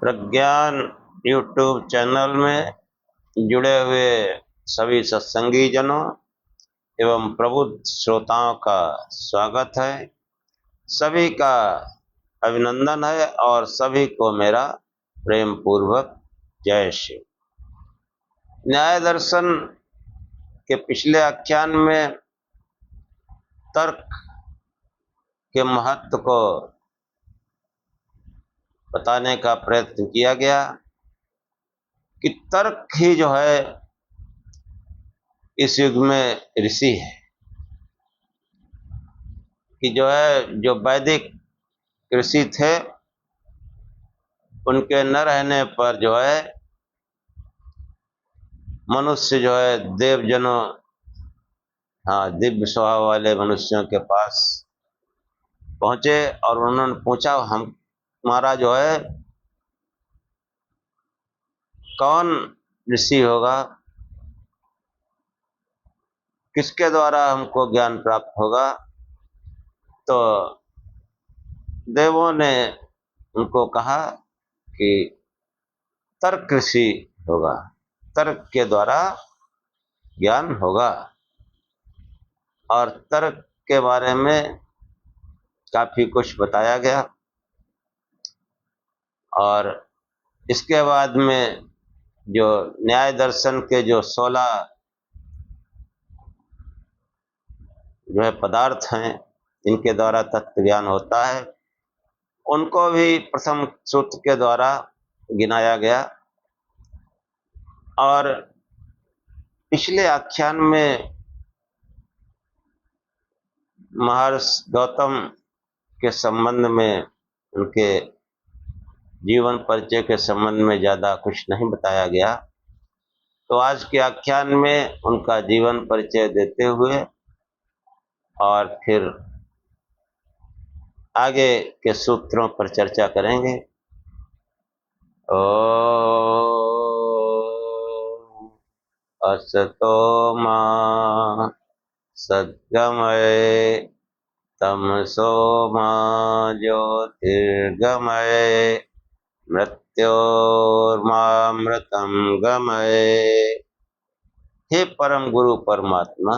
प्रज्ञान YouTube channel में जुड़े हुए सभी सत्संगी जनों एवं प्रबुद्ध श्रोताओं का स्वागत है। सभी का अभिनंदन है और सभी को मेरा प्रेम पूर्वक जय श्री। न्याय दर्शन के पिछले आख्यान में तर्क के महत्व को बताने का प्रयत्न किया गया कि तर्क ही जो है इस युग में ऋषि है, कि जो वैदिक ऋषि थे उनके न रहने पर जो है मनुष्य जो है देवजनों दिव्य स्वभाव वाले मनुष्यों के पास पहुंचे और उन्होंने पूछा हमारा जो है कौन ऋषि होगा, किसके द्वारा हमको ज्ञान प्राप्त होगा। तो देवों ने उनको कहा कि तर्क ऋषि होगा, तर्क के द्वारा ज्ञान होगा। और तर्क के बारे में काफी कुछ बताया गया और इसके बाद में जो न्याय दर्शन के जो 16 जो है पदार्थ हैं इनके द्वारा तत्व ज्ञान होता है, उनको भी प्रथम सूत्र के द्वारा गिनाया गया। और पिछले आख्यान में महर्षि गौतम के संबंध में, उनके जीवन परिचय के संबंध में ज्यादा कुछ नहीं बताया गया, तो आज के आख्यान में उनका जीवन परिचय देते हुए और फिर आगे के सूत्रों पर चर्चा करेंगे। असतो मा सद्गमय तमसो मा ज्योतिर्गमय मृत्योर्मामृतं गमय। हे परम गुरु परमात्मा,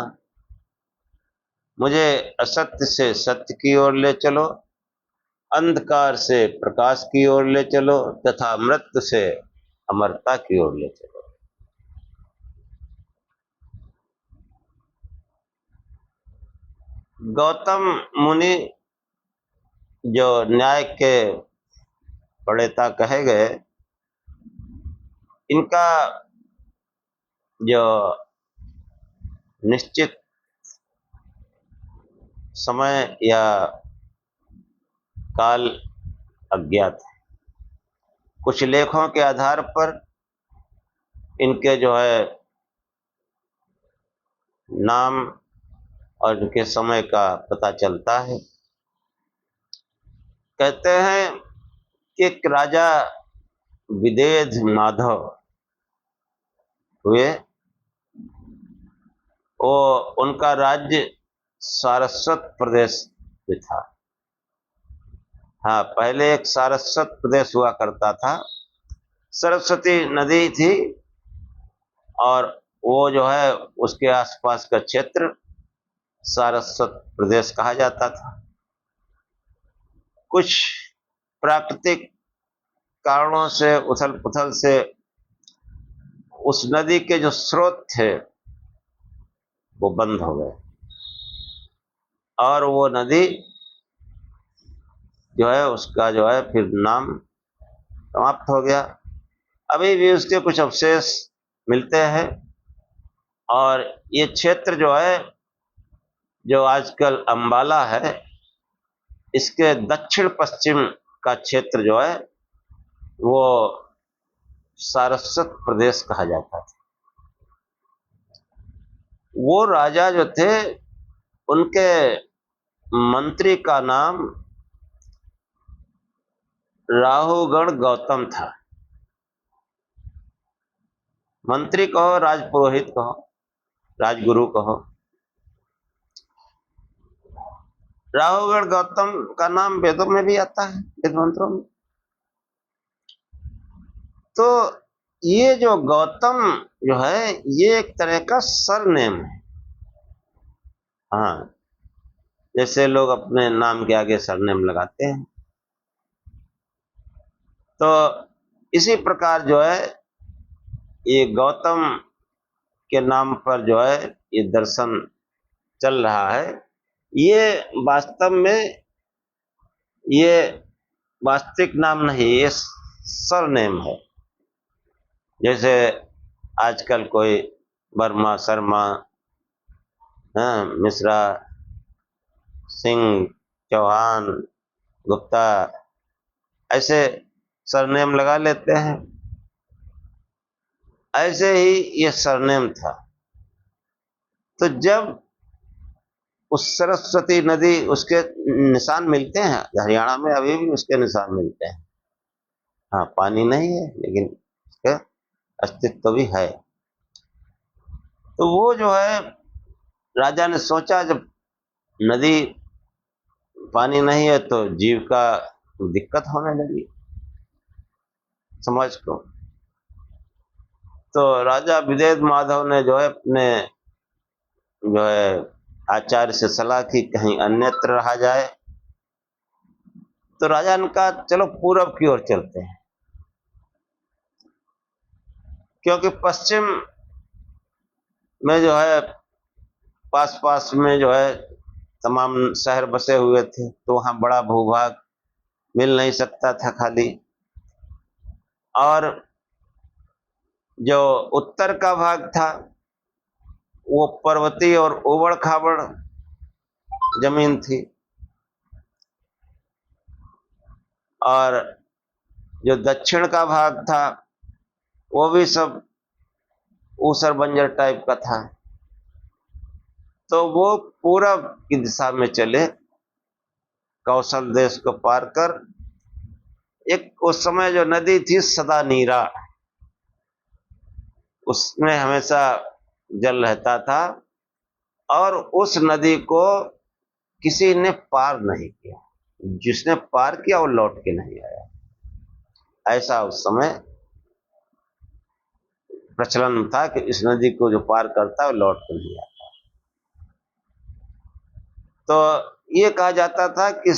मुझे असत्य से सत्य की ओर ले चलो, अंधकार से प्रकाश की ओर ले चलो तथा मृत्यु से अमरता की ओर ले चलो। गौतम मुनि जो न्याय के प्रणेता कहे गए, इनका जो निश्चित समय या काल अज्ञात है। कुछ लेखों के आधार पर इनके जो है नाम और इनके समय का पता चलता है। कहते हैं कि एक राजा विदेह माधव हुए, वो उनका राज्य सारस्वत प्रदेश में था। पहले एक सारस्वत प्रदेश हुआ करता था, सरस्वती नदी थी और वो जो है उसके आसपास का क्षेत्र सारस्वत प्रदेश कहा जाता था। कुछ प्राकृतिक कारणों से, उथल पुथल से उस नदी के जो स्रोत थे वो बंद हो गए और वो नदी जो है उसका जो है फिर नाम समाप्त हो गया। अभी भी उसके कुछ अवशेष मिलते हैं और ये क्षेत्र जो है, जो आजकल अंबाला है, इसके दक्षिण पश्चिम का क्षेत्र जो है वो सारस्वत प्रदेश कहा जाता था। वो राजा जो थे उनके मंत्री का नाम राहुगण गौतम था। मंत्री कहो, राजपुरोहित कहो, राजगुरु कहो। राहुगण गौतम का नाम वेदों में भी आता है, वेद मंत्रों में। तो ये जो गौतम जो है ये एक तरह का सरनेम है। हाँ, जैसे लोग अपने नाम के आगे सरनेम लगाते हैं, तो इसी प्रकार जो है ये गौतम के नाम पर जो है ये दर्शन चल रहा है। ये वास्तव में ये वास्तविक नाम नहीं, ये सरनेम है। जैसे आजकल कोई वर्मा, शर्मा, हाँ, मिश्रा, सिंह, चौहान, गुप्ता, ऐसे सरनेम लगा लेते हैं। ऐसे ही ये सरनेम था। तो जब उस सरस्वती नदी, उसके निशान मिलते हैं हरियाणा में, अभी भी उसके निशान मिलते हैं। हाँ, पानी नहीं है लेकिन उसका अस्तित्व भी है। तो वो जो है राजा ने सोचा, जब नदी पानी नहीं है तो जीव का दिक्कत होने लगी समाज को। तो राजा विदेह माधव ने जो है अपने जो है आचार्य से सलाह की कहीं अन्यत्र रहा जाए। तो राजा ने कहा चलो पूरब की ओर चलते हैं, क्योंकि पश्चिम में जो है पास पास में जो है तमाम शहर बसे हुए थे, तो वहां बड़ा भूभाग मिल नहीं सकता था खाली। और जो उत्तर का भाग था वो पर्वतीय और उबड़ खाबड़ जमीन थी, और जो दक्षिण का भाग था वो भी सब ऊसर बंजर टाइप का था। तो वो पूरब की दिशा में चले, कौशल देश को पार कर। एक उस समय जो नदी थी सदा नीरा, उसमें हमेशा जल रहता था, और उस नदी को किसी ने पार नहीं किया। जिसने पार किया वो लौट के नहीं आया। ऐसा उस समय प्रचलन था कि इस नदी को जो पार करता है वो लौट के नहीं आता। तो ये कहा जाता था कि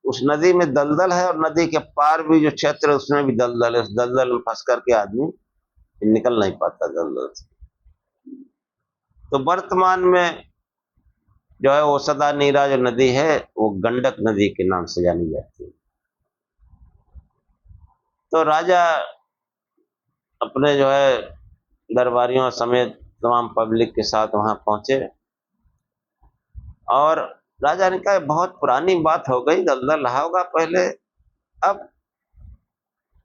उस नदी में दलदल है, और नदी के पार भी जो क्षेत्र है उसमें भी दलदल है। उस दलदल में फंस करके आदमी निकल नहीं पाता दलदल से। तो वर्तमान में जो है वो सदा नीरा जो नदी है वो गंडक नदी के नाम से जानी जाती है। तो राजा अपने जो है दरबारियों समेत तमाम पब्लिक के साथ वहां पहुंचे, और राजा ने कहा बहुत पुरानी बात हो गई, दलदल रहा होगा पहले, अब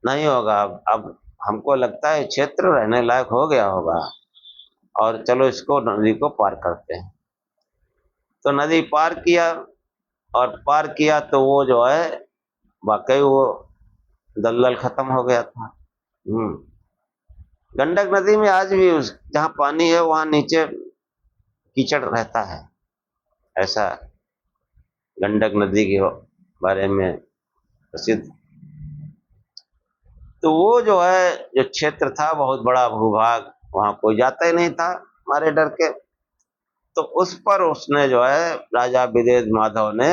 नहीं होगा। अब हमको लगता है क्षेत्र रहने लायक हो गया होगा, और चलो इसको नदी को पार करते हैं। तो नदी पार किया, और पार किया तो वो जो है वाकई वो दलदल खत्म हो गया था। गंडक नदी में आज भी जहाँ पानी है वहां नीचे कीचड़ रहता है। ऐसा गंडक नदी के बारे में प्रसिद्ध। तो वो जो है जो क्षेत्र था बहुत बड़ा भूभाग, वहां कोई जाता ही नहीं था मारे डर के। तो उस पर उसने जो है राजा विदेह माधव ने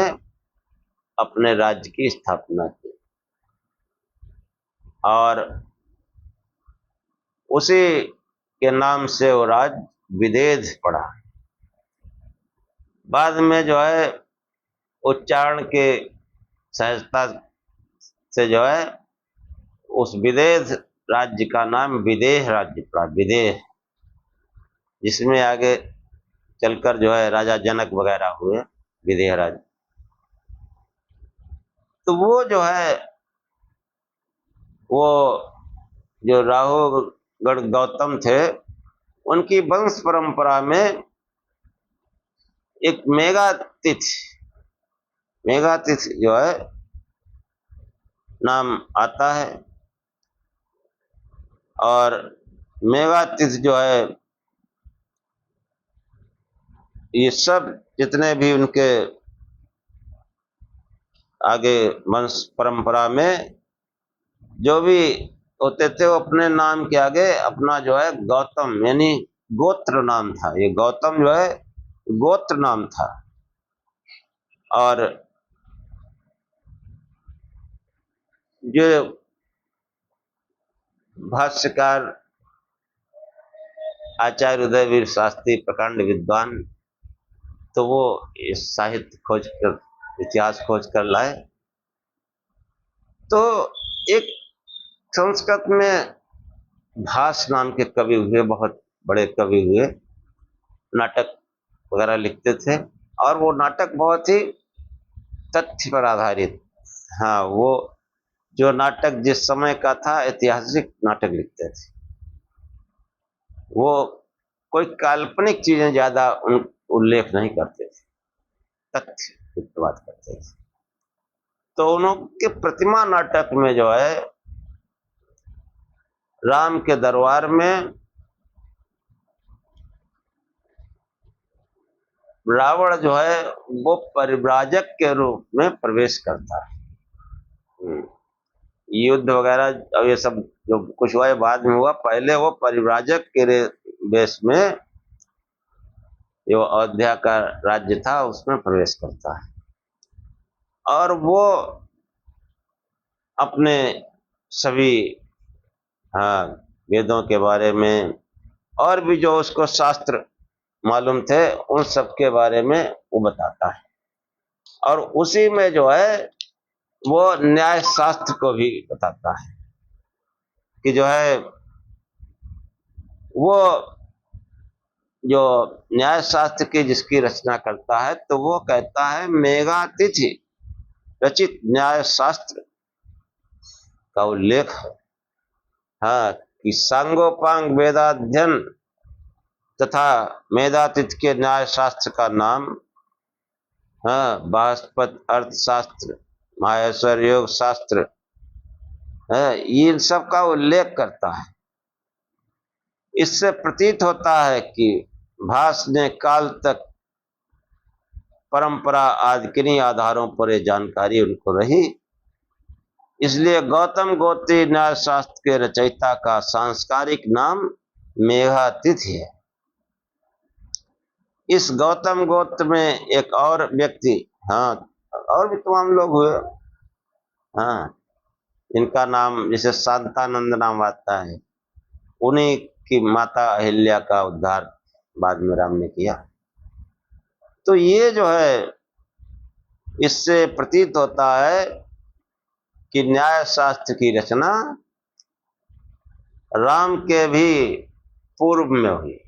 अपने राज्य की स्थापना की, और उसी के नाम से वो राज्य विदेह पड़ा। बाद में जो है उच्चारण के सहजता से जो है उस विदेह राज्य का नाम विदेह राज्य पड़ा, विदेह, जिसमें आगे चलकर जो है राजा जनक वगैरह हुए विदेह राज्य। तो वो जो है वो जो राहुगढ़ गौतम थे उनकी वंश परंपरा में एक मेघातिथि जो है नाम आता है। और मेघातिथि जो है ये सब जितने भी उनके आगे वंश परंपरा में जो भी होते थे, वो अपने नाम के आगे अपना जो है गौतम यानी गोत्र नाम था। ये गौतम जो है गोत्र नाम था। और जो भाष्यकार आचार्य उदयवीर शास्त्री प्रकांड विद्वान, तो वो इस साहित्य खोज कर, इतिहास खोज कर लाए। तो एक संस्कृत में भास नाम के कवि हुए, बहुत बड़े कवि हुए, नाटक वगैरह लिखते थे। और वो नाटक बहुत ही तथ्य पर आधारित, हाँ, वो जो नाटक जिस समय का था ऐतिहासिक नाटक लिखते थे। वो कोई काल्पनिक चीजें ज्यादा उल्लेख नहीं करते थे, तथ्य युक्त बात करते थे। तो उनके प्रतिमा नाटक में जो है राम के दरबार में रावण जो है वो परिव्राजक के रूप में प्रवेश करता है। युद्ध वगैरह अब ये सब जो कुछ हुआ बाद में हुआ, पहले वो परिव्राजक के वेश में जो अयोध्या का राज्य था उसमें प्रवेश करता है। और वो अपने सभी, हाँ, वेदों के बारे में और भी जो उसको शास्त्र मालूम थे उन सब के बारे में वो बताता है। और उसी में जो है वो न्याय शास्त्र को भी बताता है कि जो है वो जो न्याय शास्त्र की जिसकी रचना करता है, तो वो कहता है मेघातिथि रचित न्याय शास्त्र का उल्लेख है, हाँ, कि सांगोपांग वेदाध्ययन तथा मेधातिथि के न्याय शास्त्र का नाम, हाँ, बृहस्पति अर्थशास्त्र, माहेश्वर योग शास्त्र, इन सब का उल्लेख करता है। इससे प्रतीत होता है कि भास ने काल तक परंपरा आदि किन्हीं आधारों पर ये जानकारी उनको रही। इसलिए गौतम गोत्री न्याय शास्त्र के रचयिता का सांस्कारिक नाम मेघातिथि है। इस गौतम गोत्र में एक और व्यक्ति, हाँ, और भी तमाम लोग हुए, हाँ, इनका नाम जैसे शांतानंद नाम आता है, उन्हीं की माता अहिल्या का उद्धार बाद में राम ने किया। तो ये जो है इससे प्रतीत होता है कि न्याय शास्त्र की रचना राम के भी पूर्व में हुई।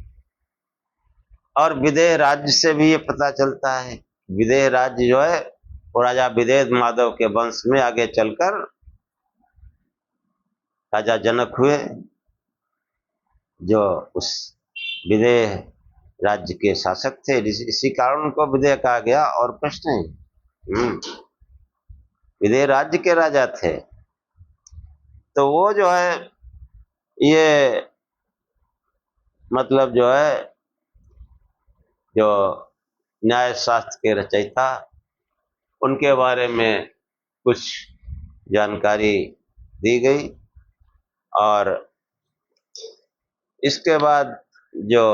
और विदेह राज्य से भी ये पता चलता है। विदेह राज्य जो है वो राजा विदेह माधव के वंश में आगे चलकर राजा जनक हुए, जो उस विदेह राज्य के शासक थे। इसी कारण उनको विदेह कहा गया, और कुछ नहीं। विदेह राज्य के राजा थे। तो वो जो है ये मतलब जो है जो न्याय शास्त्र के रचयिता, उनके बारे में कुछ जानकारी दी गई। और इसके बाद जो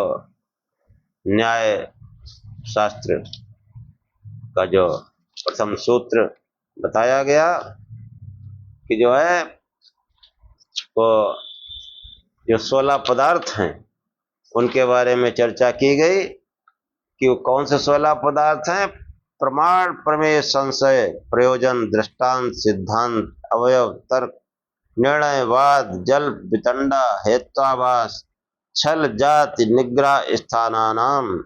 न्याय शास्त्र का जो प्रथम सूत्र बताया गया कि जो है वो जो 16 पदार्थ हैं उनके बारे में चर्चा की गई कि वो कौन से 16 पदार्थ हैं। प्रमाण, प्रमेय, संशय, प्रयोजन, दृष्टांत, सिद्धांत, अवयव, तर्क, निर्णय, वाद, जल्प, वितंडा, हेत्वाभास, छल, जाति, निग्रह, स्थानानाम,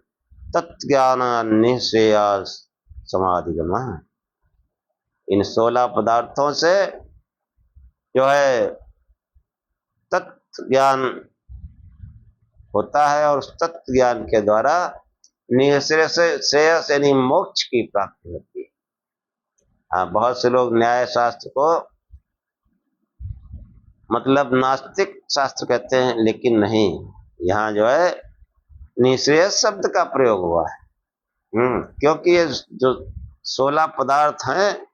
तत्ज्ञान, निःश्रेयस, समाधिगम। इन 16 पदार्थों से जो है तत्व ज्ञान होता है, और उस तत्व ज्ञान के द्वारा निःश्रेय से श्रेयस यानी मोक्ष की प्राप्ति होती है। हाँ, बहुत से लोग न्याय शास्त्र को मतलब नास्तिक शास्त्र कहते हैं, लेकिन नहीं, यहाँ जो है निःश्रेय शब्द का प्रयोग हुआ है। क्योंकि ये जो 16 पदार्थ हैं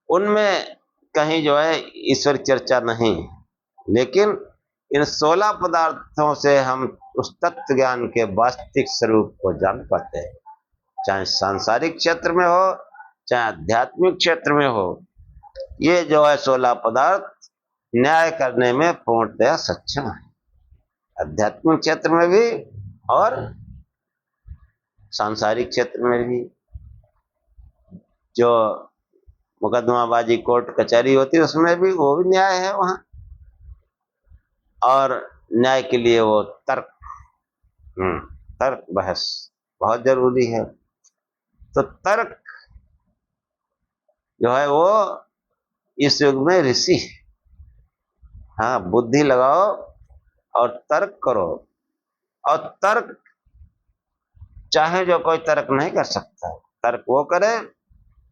उनमें कहीं जो है ईश्वर चर्चा नहीं, लेकिन इन 16 पदार्थों से हम उस तत्व ज्ञान के वास्तविक स्वरूप को जान पाते हैं, चाहे सांसारिक क्षेत्र में हो चाहे आध्यात्मिक क्षेत्र में हो। ये जो है 16 पदार्थ न्याय करने में पूर्णतया सक्षम है, आध्यात्मिक क्षेत्र में भी और सांसारिक क्षेत्र में भी। जो मुकदमाबाजी कोर्ट कचहरी होती है उसमें भी वो भी न्याय है वहां, और न्याय के लिए वो तर्क बहस बहुत जरूरी है। तो तर्क जो है वो इस युग में ऋषि है। हाँ, बुद्धि लगाओ और तर्क करो, और तर्क चाहे जो कोई तर्क नहीं कर सकता, तर्क वो करे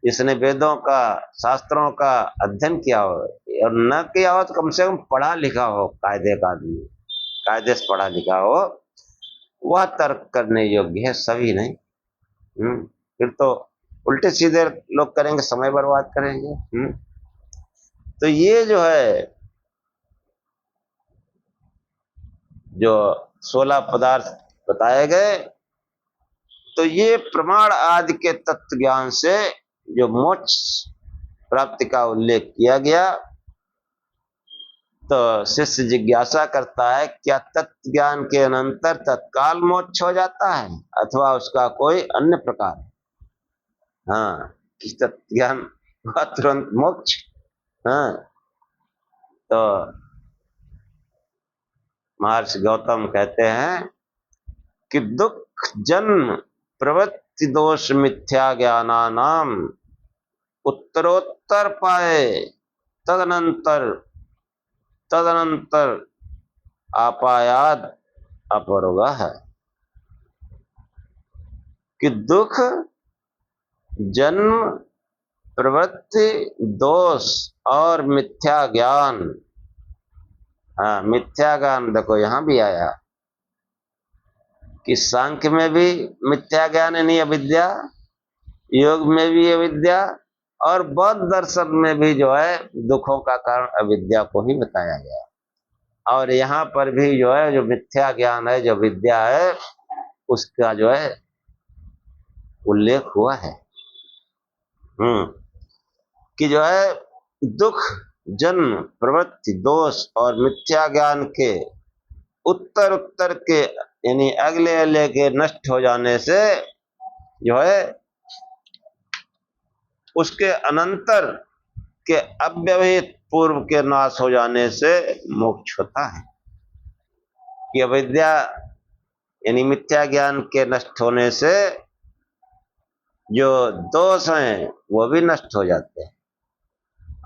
जिसने वेदों का शास्त्रों का अध्ययन किया हो, और न किया हो तो कम से कम पढ़ा लिखा हो, कायदे का आदमी कायदे से पढ़ा लिखा हो, वह तर्क करने योग्य है, सभी नहीं। फिर तो उल्टे सीधे लोग करेंगे, समय बर्बाद करेंगे। तो ये जो है जो 16 पदार्थ बताए गए, तो ये प्रमाण आदि के तत्व ज्ञान से जो मोक्ष प्राप्ति का उल्लेख किया गया, तो शिष्य जिज्ञासा करता है क्या तत्व ज्ञान के अनंतर तत्काल मोक्ष हो जाता है अथवा उसका कोई अन्य प्रकार है। हाँ, कि तत्व ज्ञान हुआ तुरंत मोक्ष। हाँ, तो महर्षि गौतम कहते हैं कि दुख जन्म प्रवृत्ति दोष मिथ्या ज्ञानानाम उत्तरोत्तर पाए तदनंतर आपायाद अपरोगा है, कि दुख जन्म प्रवृत्ति दोष और मिथ्या ज्ञान। हाँ, मिथ्या ज्ञान देखो यहां भी आया कि सांख्य में भी मिथ्या ज्ञान यानी अविद्या, योग में भी अविद्या, और बौद्ध दर्शन में भी जो है दुखों का कारण अविद्या को ही बताया गया। और यहाँ पर भी जो है जो मिथ्या ज्ञान है, जो विद्या है, उसका जो है उल्लेख हुआ है। कि जो है दुख जन्म प्रवृत्ति दोष और मिथ्या ज्ञान के उत्तर के यानी अगले के नष्ट हो जाने से जो है उसके अनंतर के अव्यवहित पूर्व के नाश हो जाने से मोक्ष होता है। कि अविद्या यानी मिथ्या ज्ञान के नष्ट होने से जो दोष हैं वो भी नष्ट हो जाते हैं,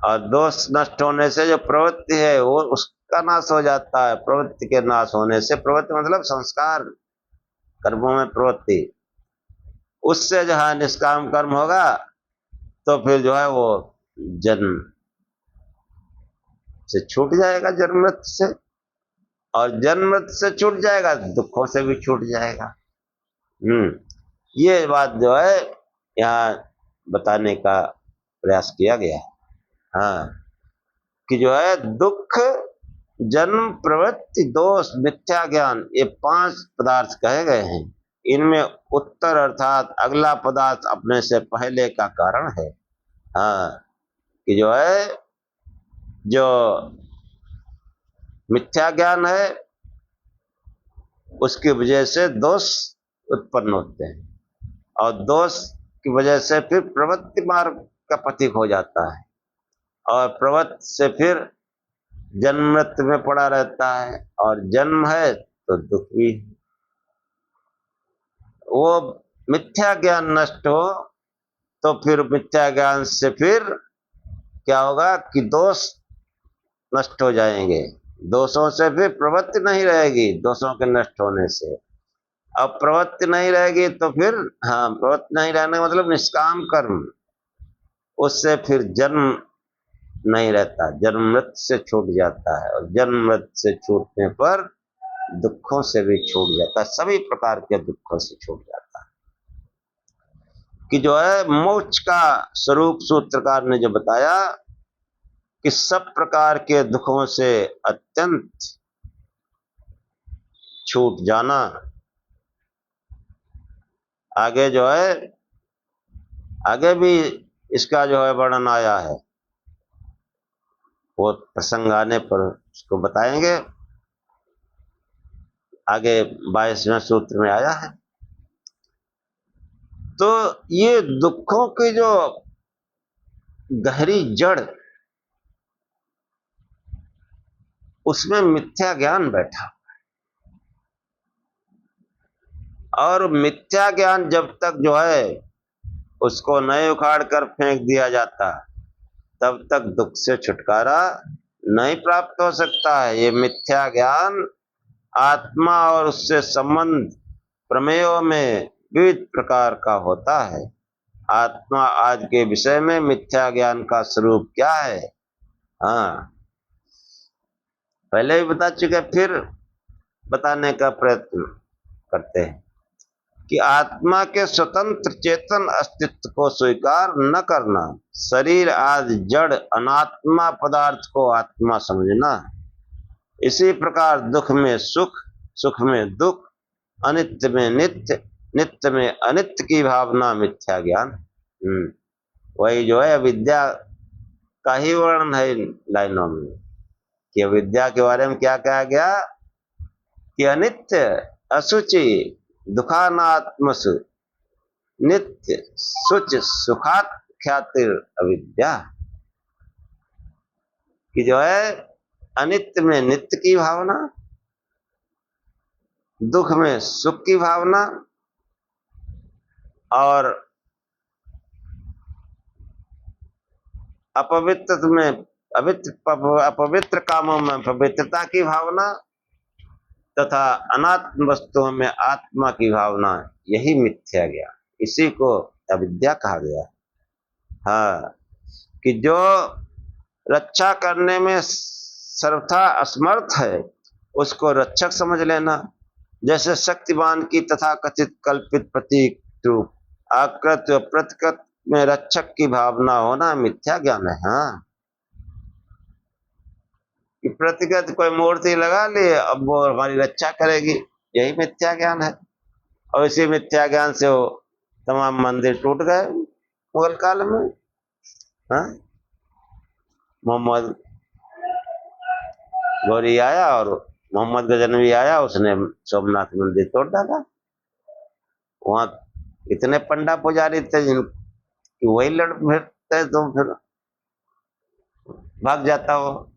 और दोष नष्ट होने से जो प्रवृत्ति है वो उसका नाश हो जाता है। प्रवृत्ति के नाश होने से, प्रवृत्ति मतलब संस्कार, कर्मों में प्रवृत्ति, उससे जो है निष्काम कर्म होगा तो फिर जो है वो जन्म से छूट जाएगा, जन्म मृत्यु से, और जन्म मृत्यु से छूट जाएगा, दुखों से भी छूट जाएगा। ये बात जो है यहाँ बताने का प्रयास किया गया है। हाँ, कि जो है दुख जन्म प्रवृत्ति दोष मिथ्या ज्ञान, ये 5 पदार्थ कहे गए हैं। इनमें उत्तर अर्थात अगला पदार्थ अपने से पहले का कारण है। हाँ, कि जो है जो मिथ्या ज्ञान है उसकी वजह से दोष उत्पन्न होते हैं, और दोष की वजह से फिर प्रवृत्ति मार्ग का पथिक हो जाता है, और प्रवृत्ति से फिर जन्म मृत्यु में पड़ा रहता है, और जन्म है तो दुख भी। वो मिथ्या ज्ञान नष्ट हो तो फिर मिथ्या ज्ञान से फिर क्या होगा कि दोष नष्ट हो जाएंगे, दोषों से फिर प्रवृत्ति नहीं रहेगी, दोषों के नष्ट होने से। अब प्रवृत्ति नहीं रहेगी तो फिर प्रवृत्ति नहीं रहने मतलब निष्काम कर्म, उससे फिर जन्म नहीं रहता, जन्म मृत्यु से छूट जाता है, और जन्म मृत्यु से छूटने पर दुखों से भी छूट जाता है, सभी प्रकार के दुखों से छूट जाता है। कि जो है मोक्ष का स्वरूप सूत्रकार ने जो बताया कि सब प्रकार के दुखों से अत्यंत छूट जाना। आगे जो है, आगे भी इसका जो है वर्णन आया है, वो प्रसंग आने पर उसको बताएंगे। आगे 22वें सूत्र में आया है। तो ये दुखों की जो गहरी जड़, उसमें मिथ्या ज्ञान बैठा, और मिथ्या ज्ञान जब तक जो है उसको नहीं उखाड़ कर फेंक दिया जाता, तब तक दुख से छुटकारा नहीं प्राप्त हो सकता है। ये मिथ्या ज्ञान आत्मा और उससे संबंध प्रमेयों में विविध प्रकार का होता है। आत्मा आज के विषय में मिथ्या ज्ञान का स्वरूप क्या है? हाँ, पहले भी बता चुके, फिर बताने का प्रयत्न करते हैं कि आत्मा के स्वतंत्र चेतन अस्तित्व को स्वीकार न करना, शरीर आदि जड़ अनात्मा पदार्थ को आत्मा समझना, इसी प्रकार दुख में सुख, सुख में दुख, अनित्य में नित्य, नित्य में अनित्य की भावना मिथ्या ज्ञान। वही जो है अविद्या का ही वर्णन है लाइनों में, कि अविद्या के बारे में क्या कहा गया कि अनित्य, अशुचि, दुखानात्मसु, नित्य, शुच, सुखात ख्यातिर अविद्या, कि जो है अनित्य में नित्य की भावना, दुख में सुख की भावना, और अपवित्र में अपवित्र कामों में पवित्रता की भावना, तथा अनात्म वस्तुओं में आत्मा की भावना, यही मिथ्या ज्ञान, इसी को अविद्या कहा गया। हाँ, कि जो रक्षा करने में सर्वथा असमर्थ है उसको रक्षक समझ लेना, जैसे शक्तिमान की तथा कथित कल्पित प्रतीक रूप आकृत व प्रतिकृत में रक्षक की भावना होना मिथ्या ज्ञान है। हाँ, कि प्रतिकृत कोई मूर्ति लगा ली, अब वो हमारी रक्षा करेगी, यही मिथ्या ज्ञान है। और इसी मिथ्या ज्ञान से वो तमाम मंदिर टूट गए मुगल काल में। हाँ, मोहम्मद गौरी आया और मोहम्मद गजनवी आया, उसने सोमनाथ मंदिर तोड़ डाला। वहां इतने पंडा पुजारी थे कि वही लड़ भिड़ते, तो फिर भाग जाता हो।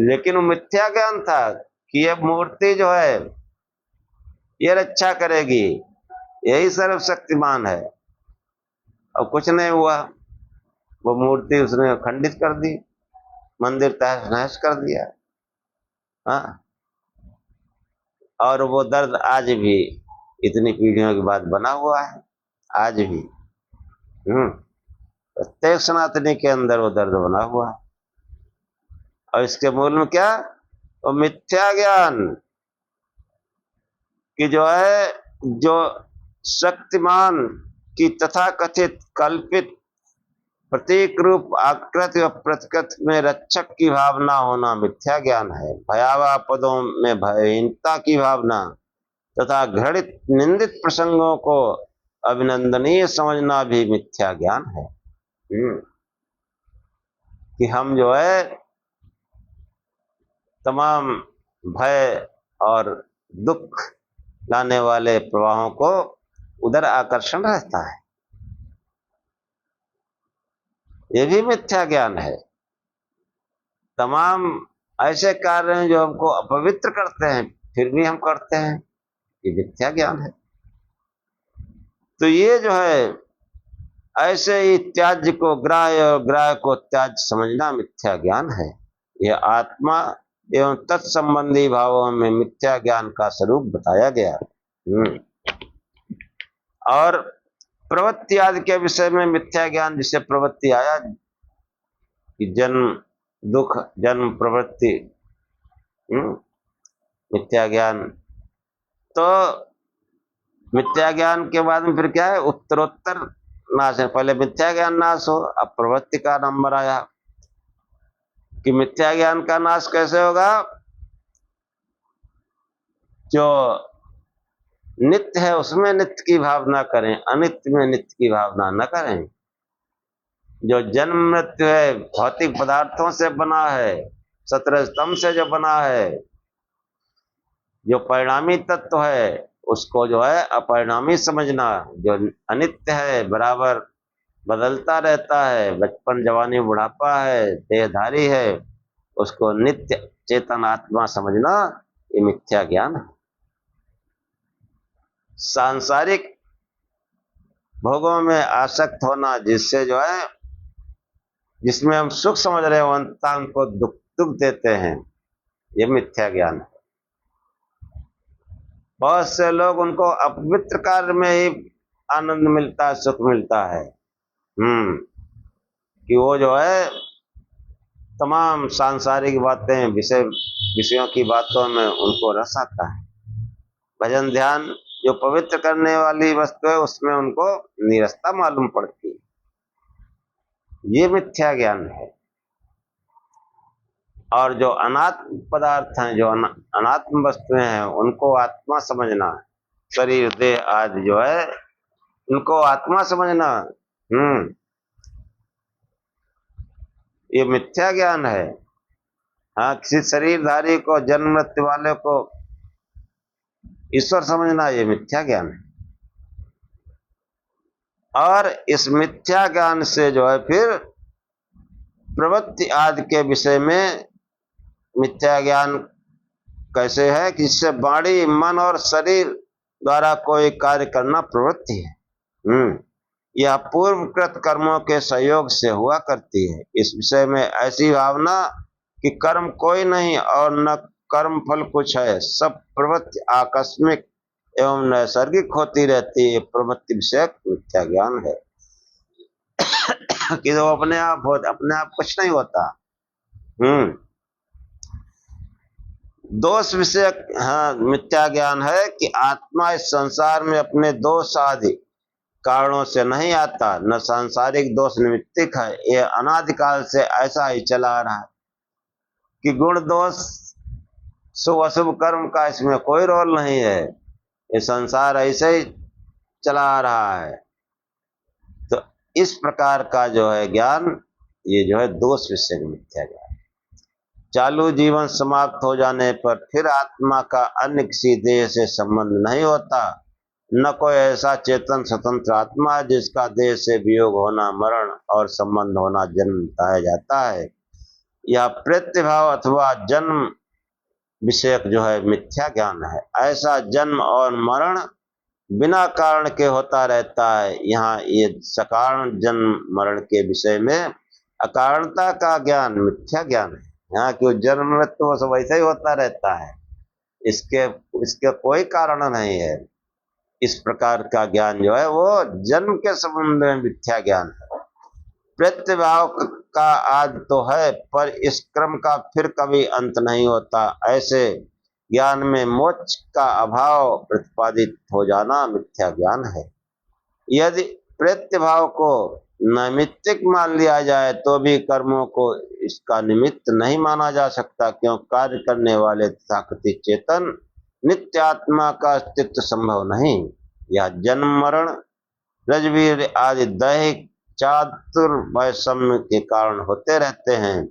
लेकिन वो मिथ्या ज्ञान था कि ये मूर्ति जो है ये रक्षा करेगी, यही सर्वशक्तिमान है, और कुछ नहीं हुआ। वो मूर्ति उसने खंडित कर दी, मंदिर तहस नहस कर दिया। हाँ, और वो दर्द आज भी इतनी पीढ़ियों के बाद बना हुआ है, आज भी प्रत्येक सनातनी के अंदर वो दर्द बना हुआ है। और इसके मूल में क्या? वो मिथ्या ज्ञान, कि जो है जो शक्तिमान की तथा कथित कल्पित प्रतीक रूप आकृत व प्रतिकृत में रक्षक की भावना होना मिथ्या ज्ञान है। भयावह पदों में भयहीनता की भावना तथा घृणित निंदित प्रसंगों को अभिनंदनीय समझना भी मिथ्या ज्ञान है। कि हम जो है तमाम भय और दुख लाने वाले प्रवाहों को उधर आकर्षण रहता है, ये भी मिथ्या ज्ञान है। तमाम ऐसे कार्य हैं जो हमको अपवित्र करते हैं, फिर भी हम करते हैं, ये मिथ्या ज्ञान है। तो ये जो है ऐसे ही त्याज्य को ग्राह्य और ग्राह्य को त्याज्य समझना मिथ्या ज्ञान है। यह आत्मा एवं तत्संबंधी भावों में मिथ्या ज्ञान का स्वरूप बताया गया। और प्रवृत्ति आदि के विषय में मिथ्या ज्ञान, जिसे प्रवृत्ति आया कि जन्म दुख, जन्म प्रवृत्ति, मिथ्या ज्ञान। तो मिथ्या ज्ञान के बाद में फिर क्या है? उत्तरोत्तर नाश है। पहले मिथ्या ज्ञान नाश हो, अब प्रवृत्ति का नंबर आया। कि मिथ्या ज्ञान का नाश कैसे होगा? जो नित्य है उसमें नित्य की भावना करें, अनित्य में नित्य की भावना न करें। जो जन्म मृत्यु है, भौतिक पदार्थों से बना है, 17 स्तंभ से जो बना है, जो परिणामी तत्व है उसको जो है अपरिणामी समझना। जो अनित्य है, बराबर बदलता रहता है, बचपन जवानी बुढ़ापा है, देहधारी है, उसको नित्य चेतन आत्मा समझना, ये मिथ्या ज्ञान है। सांसारिक भोगों में आसक्त होना, जिससे जो है, जिसमें हम सुख समझ रहे हो, अंततः हमको दुख दुख देते हैं, ये मिथ्या ज्ञान है। बहुत से लोग, उनको अपवित्र कार्य में ही आनंद मिलता है, सुख मिलता है। कि वो जो है तमाम सांसारिक बातें, विषयों की बातों में उनको रस आता है। भजन ध्यान जो पवित्र करने वाली वस्तु है, उसमें उनको नीरसता मालूम पड़ती है। ये मिथ्या ज्ञान है। और जो अनात्म पदार्थ हैं, जो अनात्म वस्तुएं हैं, उनको आत्मा समझना, शरीर देह आदि जो है, उनको आत्मा समझना, ये मिथ्या ज्ञान है। हाँ, किसी शरीरधारी को, जन्म मृत्यु वाले को ईश्वर समझना, ये मिथ्या ज्ञान है। और इस मिथ्या ज्ञान से जो है फिर प्रवृत्ति आदि के विषय में मिथ्या ज्ञान कैसे है कि इससे वाणी, मन और शरीर द्वारा कोई कार्य करना प्रवृत्ति है। यह पूर्वकृत कर्मों के सहयोग से हुआ करती है। इस विषय में ऐसी भावना कि कर्म कोई नहीं और न कर्म फल कुछ है, सब प्रवृत्ति आकस्मिक एवं नैसर्गिक होती रहती है, प्रवृत्ति विषयक मिथ्या ज्ञान है। कि वो अपने आप कुछ नहीं होता। दोष विषयक, हाँ, मिथ्या ज्ञान है कि आत्मा इस संसार में अपने दोष आदि कारणों से नहीं आता, न सांसारिक दोष निमित्तिक है। ये अनादिकाल से ऐसा ही चला आ रहा है कि गुण दोष, शुभ अशुभ कर्म का इसमें कोई रोल नहीं है। ये संसार ऐसे ही चला आ रहा है। तो इस प्रकार का जो है ज्ञान, ये जो है दोष विषय मिथ्या ज्ञान। चालू जीवन समाप्त हो जाने पर फिर आत्मा का अन्य किसी देह से संबंध नहीं होता। न कोई ऐसा चेतन स्वतंत्र आत्मा है जिसका देह से वियोग होना, मरण और संबंध होना जन्म बताया जाता है। यह प्रत्यभाव अथवा जन्म विषयक जो है मिथ्या ज्ञान है। ऐसा जन्म और मरण बिना कारण के होता रहता है। यहाँ ये सकारण जन्म मरण के विषय में अकारणता का ज्ञान मिथ्या ज्ञान है। यहाँ क्यों जन्म मृत्यु वो सब वैसे ही होता रहता है, इसके कोई कारण नहीं है। इस प्रकार का ज्ञान जो है वो जन्म के संबंध में मिथ्या ज्ञान है। प्रत्यभाव का आदि तो है, पर इस क्रम का फिर कभी अंत नहीं होता। ऐसे ज्ञान में मोक्ष का अभाव प्रतिपादित हो जाना मिथ्या ज्ञान है। यदि प्रत्यभाव को नैमित्तिक मान लिया जाए तो भी कर्मों को इसका निमित्त नहीं माना जा सकता, क्यों कार्य करने वाले तथाकथित चेतन नित्य आत्मा का अस्तित्व संभव नहीं। यह जन्म मरण, रजवीर आदि दैहिक चातुर्वैषम्य के कारण होते रहते हैं।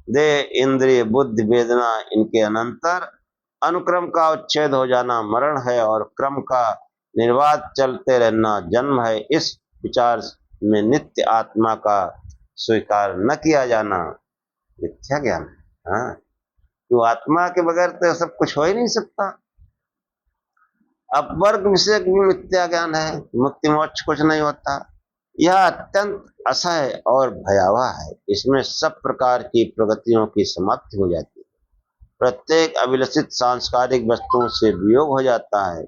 देह, इंद्रिय, बुद्धि, वेदना, इनके अनंतर अनुक्रम का उच्छेद हो जाना मरण है और क्रम का निर्वाध चलते रहना जन्म है। इस विचार में नित्य आत्मा का स्वीकार न किया जाना मिथ्या ज्ञान है। हाँ, तो आत्मा के बगैर तो सब कुछ हो ही नहीं सकता। अपवर्ग विषय भी मिथ्या ज्ञान है। मुक्ति मोक्ष कुछ नहीं होता। यह अत्यंत असह्य और भयावह है। इसमें सब प्रकार की प्रगतियों की समाप्ति हो जाती है। प्रत्येक अभिलषित सांस्कारिक वस्तुओं से वियोग हो जाता है।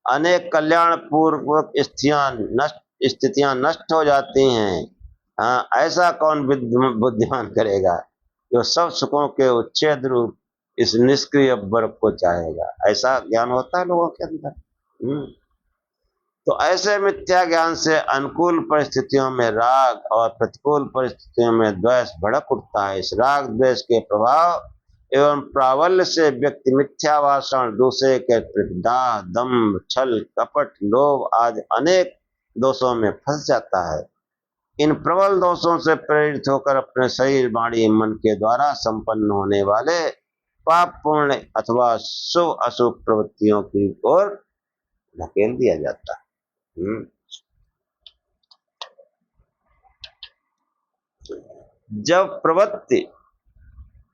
अनेक कल्याण पूर्वक स्थितियां नष्ट हो जाती हैं। हाँ, ऐसा कौन बुद्धिमान करेगा जो सब सुखों के उच्छेद रूप इस निष्क्रिय वर्ग को चाहेगा। ऐसा ज्ञान होता है लोगों के अंदर। तो ऐसे मिथ्या ज्ञान से अनुकूल परिस्थितियों में राग और प्रतिकूल परिस्थितियों में द्वेष भड़क उठता है। इस राग द्वेष के प्रभाव एवं प्राबल्य से व्यक्ति मिथ्या भाषण, दूसरे के प्रति दाह, दंभ, छल, कपट, लोभ आदि अनेक दोषों में फंस जाता है। इन प्रबल दोषों से प्रेरित होकर अपने शरीर, वाणी, मन के द्वारा संपन्न होने वाले पाप, पुण्य अथवा शुभ अशुभ प्रवृत्तियों की ओर धकेल दिया जाता है। जब प्रवृत्ति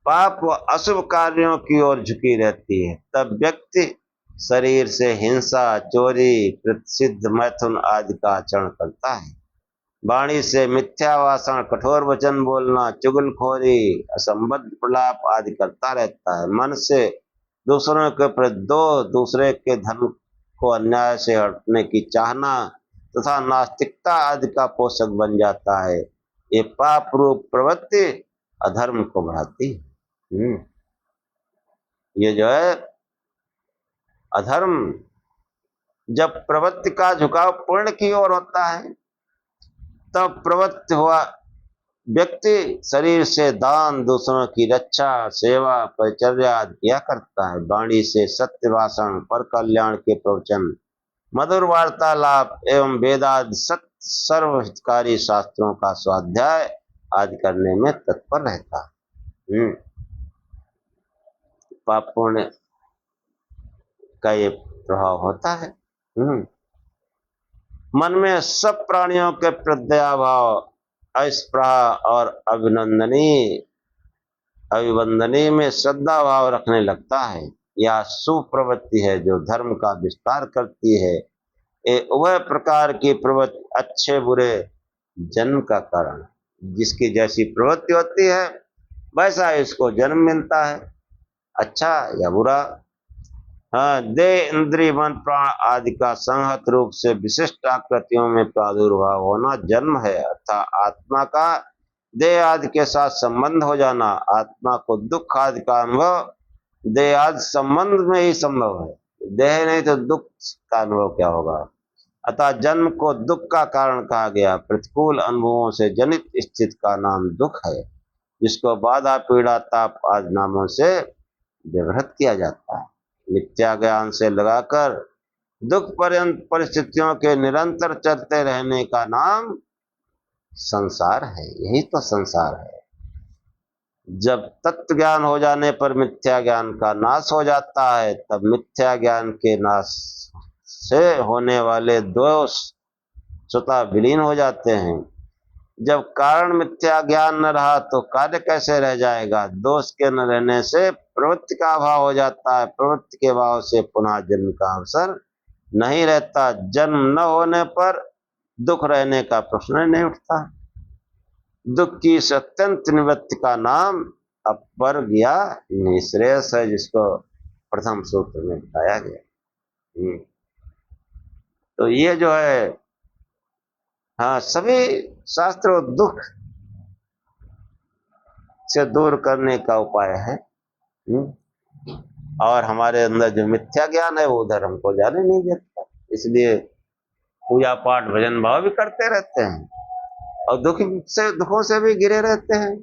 पाप व अशुभ कार्यों की ओर झुकी रहती है, तब व्यक्ति शरीर से हिंसा, चोरी, प्रतिषिद्ध, मैथुन आदि का आचरण करता है। वाणी से मिथ्या भाषण, कठोर वचन बोलना, चुगलखोरी, असंबद्ध प्रलाप आदि करता रहता है। मन से दूसरों के प्रति दूसरे के धन को अन्याय से हटने की चाहना तथा नास्तिकता आदि का पोषक बन जाता है। ये पाप रूप प्रवृत्ति अधर्म को बढ़ाती है। ये जो है अधर्म, जब प्रवृत्ति का झुकाव पुण्य की ओर होता है, तब प्रवृत्ति हुआ व्यक्ति शरीर से दान, दूसरों की रक्षा, सेवा, परिचर्या आदि किया करता है। वाणी से सत्य भाषण, पर कल्याण के प्रवचन, मधुर वार्तालाप एवं वेदादि सत्य सर्वहितकारी शास्त्रों का स्वाध्याय आदि करने में तत्पर रहता है। पाप पुण्य का ये प्रभाव होता है। मन में सब प्राणियों के प्रत्यभाव, अस्पृहा और अभिवंदनीय में श्रद्धा भाव रखने लगता है। यह सुप्रवृत्ति है जो धर्म का विस्तार करती है। ये उभय प्रकार की प्रवृत्ति अच्छे बुरे जन्म का कारण, जिसकी जैसी प्रवृत्ति होती है वैसा इसको जन्म मिलता है, अच्छा या बुरा। हाँ, देह, इंद्रिय, मन, प्राण आदि का संहत रूप से विशिष्ट आकृतियों में प्रादुर्भाव होना जन्म है, अर्थात आत्मा का देह आदि के साथ संबंध हो जाना। आत्मा को दुख आदि का अनुभव देह आदि संबंध में ही संभव है। देह नहीं तो दुख का अनुभव क्या होगा। अतः जन्म को दुख का कारण कहा गया। प्रतिकूल अनुभवों से जनित स्थिति का नाम दुख है, जिसको बाधा, पीड़ा, ताप आदि नामों से व्यवहृत किया जाता है। मिथ्या ज्ञान से लगाकर दुख पर्यंत परिस्थितियों के निरंतर चलते रहने का नाम संसार है। यही तो संसार है। जब तत्व ज्ञान हो जाने पर मिथ्या ज्ञान का नाश हो जाता है, तब मिथ्या ज्ञान के नाश से होने वाले दोष स्वतः विलीन हो जाते हैं। जब कारण मिथ्या ज्ञान न रहा तो कार्य कैसे रह जाएगा। दोष के न रहने से प्रवृत्ति का अभाव हो जाता है। प्रवृत्ति के अभाव से पुनः जन्म का अवसर नहीं रहता। जन्म न होने पर दुख रहने का प्रश्न नहीं उठता। दुख की इस अत्यंत निवृत्ति का नाम अपवर्ग्या निःश्रेयस है, जिसको प्रथम सूत्र में बताया गया। तो ये जो है, हाँ, सभी शास्त्र दुख से दूर करने का उपाय है। और हमारे अंदर जो मिथ्या ज्ञान है वो उधर हमको जाने नहीं देता, इसलिए पूजा पाठ भजन भाव भी करते रहते हैं और दुखों से भी घिरे रहते हैं।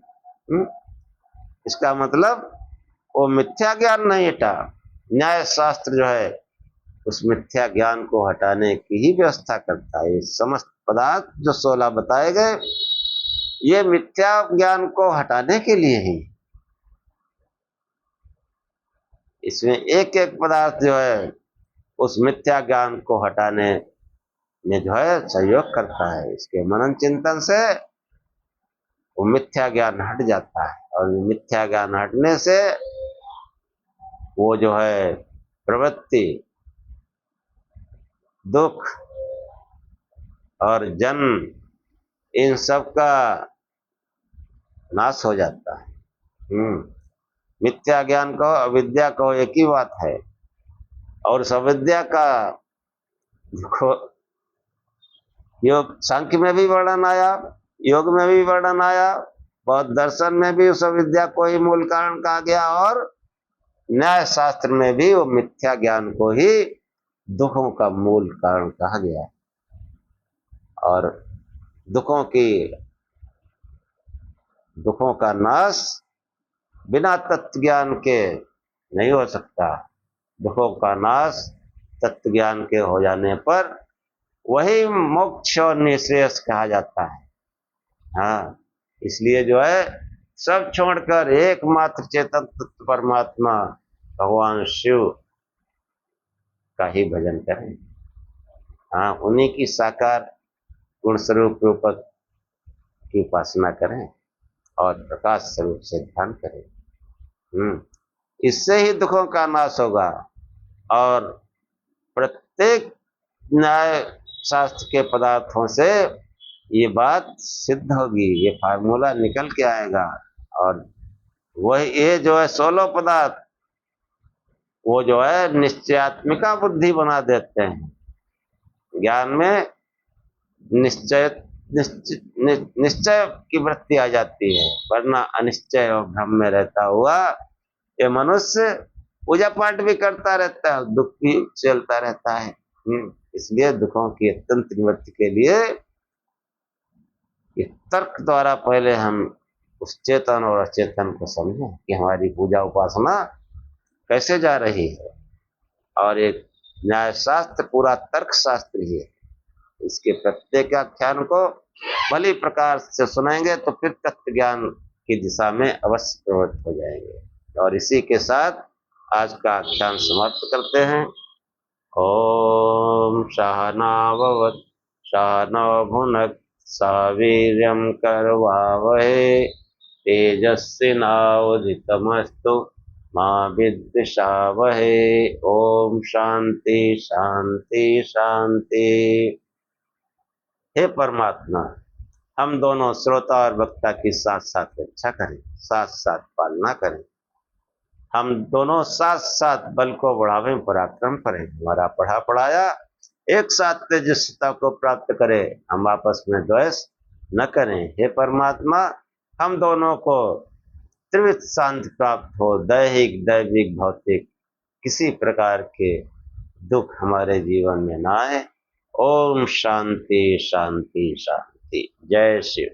इसका मतलब वो मिथ्या ज्ञान नहीं हटा। न्याय शास्त्र जो है उस मिथ्या ज्ञान को हटाने की ही व्यवस्था करता है। ये समस्त पदार्थ जो 16 बताए गए, ये मिथ्या ज्ञान को हटाने के लिए ही। इसमें एक एक पदार्थ जो है उस मिथ्या ज्ञान को हटाने में जो है सहयोग करता है। इसके मनन चिंतन से वो मिथ्या ज्ञान हट जाता है, और मिथ्या ज्ञान हटने से वो जो है प्रवृत्ति, दुख और जन्म, इन सब का नाश हो जाता है। मिथ्या ज्ञान कहो, अविद्या कहो, एक ही बात है। और उस अविद्या का योग सांख्य में भी वर्णन आया, योग में भी वर्णन आया, बौद्ध दर्शन में भी उस अविद्या को ही मूल कारण कहा गया, और न्याय शास्त्र में भी वो मिथ्या ज्ञान को ही दुखों का मूल कारण कहा गया। और दुखों का नाश बिना तत्व ज्ञान के नहीं हो सकता। दुखों का नाश तत्व ज्ञान के हो जाने पर वही मोक्ष और निःश्रेयस कहा जाता है। हाँ, इसलिए जो है सब छोड़कर एकमात्र चेतन तत्व परमात्मा भगवान शिव का ही भजन करें। हाँ, उन्हीं की साकार गुण स्वरूप रूपक की उपासना करें और प्रकाश स्वरूप से ध्यान करें। इससे ही दुखों का नाश होगा और प्रत्येक न्याय शास्त्र के पदार्थों से ये बात सिद्ध होगी, ये फार्मूला निकल के आएगा। और वही ये जो है 16 पदार्थ वो जो है निश्चयात्मिका बुद्धि बना देते हैं। ज्ञान में निश्चय की वृत्ति आ जाती है, वरना अनिश्चय और भ्रम में रहता हुआ ये मनुष्य पूजा पाठ भी करता रहता है, दुख भी झेलता रहता है। इसलिए दुखों की अत्यंत निवृत्ति के लिए इस तर्क द्वारा पहले हम उस चेतन और अचेतन को समझें कि हमारी पूजा उपासना कैसे जा रही है। और एक न्याय शास्त्र पूरा तर्क शास्त्र ही है। इसके प्रत्येक आख्यान को भली प्रकार से सुनेंगे तो फिर तत्व ज्ञान की दिशा में अवश्य प्रवृत्त हो जाएंगे। और इसी के साथ आज का आख्यान समाप्त करते हैं। ओम सहनाववतु सहनौ भुनक्तु सह वीर्यं करवावहै तेजस्विनावधीतमस्तु मा विद्विषावहै। ओम शांति शांति शांति। हे परमात्मा, हम दोनों श्रोता और वक्ता की साथ साथ रक्षा करें, साथ साथ पालना करें। हम दोनों साथ साथ बल को बढ़ावें, पराक्रम करें। हमारा पढ़ा पढ़ाया एक साथ तेजस्विता को प्राप्त करें, हम आपस में द्वेष न करें। हे परमात्मा, हम दोनों को त्रिविध शांति प्राप्त हो, दैहिक दैविक भौतिक किसी प्रकार के दुख हमारे जीवन में न आए। ओम शांति शांति शांति। जय शिव।